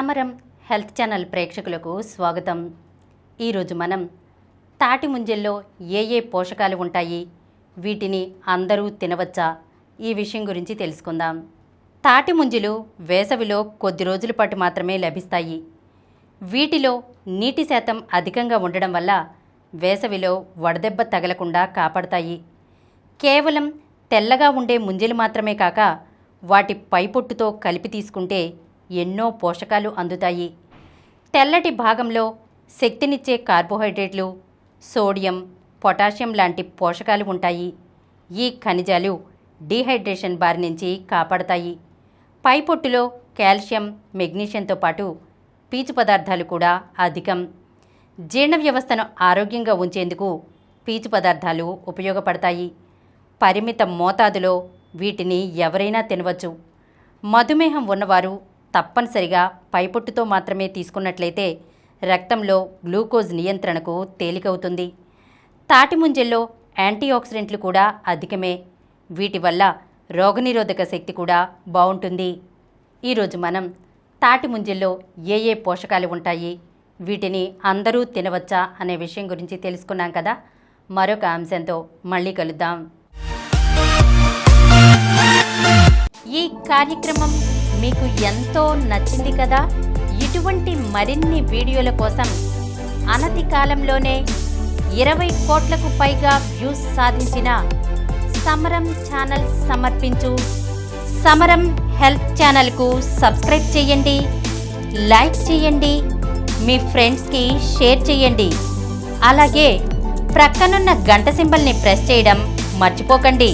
సమరం health channel ప్రేక్షకులకు స్వాగతం. ఈరోజు మనం తాటి ముంజల్లో ఏ పోషకాలు ఉంటాయి, వీటిని అందరూ తినవచ్చా, ఈ విషయం గురించి తెలుసుకుందాం. తాటి ముంజలు వేసవిలో కొద్ది రోజుల పాటు మాత్రమే లభిస్తాయి. వీటిలో నీటి శాతం అధికంగా ఉండడం వల్ల వేసవిలో వడదెబ్బ తగలకుండా కాపాడతాయి. కేవలం తెల్లగా ఉండే ముంజలు మాత్రమే కాక వాటి పైపొట్టుతో కలిపి తీసుకుంటే ఎన్నో పోషకాలు అందుతాయి. తెల్లటి భాగంలో శక్తినిచ్చే కార్బోహైడ్రేట్లు, సోడియం, పొటాషియం లాంటి పోషకాలు ఉంటాయి. ఈ ఖనిజాలు డీహైడ్రేషన్ బారి నుంచి కాపాడతాయి. పైపొట్టులో కాల్షియం, మెగ్నీషియంతో పాటు పీచు పదార్థాలు కూడా అధికం. జీర్ణ వ్యవస్థను ఆరోగ్యంగా ఉంచేందుకు పీచు పదార్థాలు ఉపయోగపడతాయి. పరిమిత మోతాదులో వీటిని ఎవరైనా తినవచ్చు. మధుమేహం ఉన్నవారు తప్పనిసరిగా పైపొట్టుతో మాత్రమే తీసుకున్నట్లయితే రక్తంలో గ్లూకోజ్ నియంత్రణకు తేలికవుతుంది. తాటి ముంజల్లో యాంటీఆక్సిడెంట్లు కూడా అధికమే. వీటి వల్ల రోగనిరోధక శక్తి కూడా బాగుంటుంది. ఈరోజు మనం తాటి ముంజల్లో ఏ పోషకాలు ఉంటాయి, వీటిని అందరూ తినవచ్చా అనే విషయం గురించి తెలుసుకున్నాం కదా. మరొక అంశంతో మళ్ళీ కలుద్దాం. ఈ కార్యక్రమం మీకు ఎంతో నచ్చింది కదా. ఇటువంటి మరిన్ని వీడియోల కోసం అనతి కాలంలోనే 20 కోట్లకు పైగా వ్యూస్ సాధించిన సమరం ఛానల్ సమర్పించు సమరం హెల్త్ ఛానల్కు సబ్స్క్రైబ్ చేయండి, లైక్ చేయండి, మీ ఫ్రెండ్స్కి షేర్ చేయండి. అలాగే ప్రక్కనున్న గంట సింబల్ని ప్రెస్ చేయడం మర్చిపోకండి.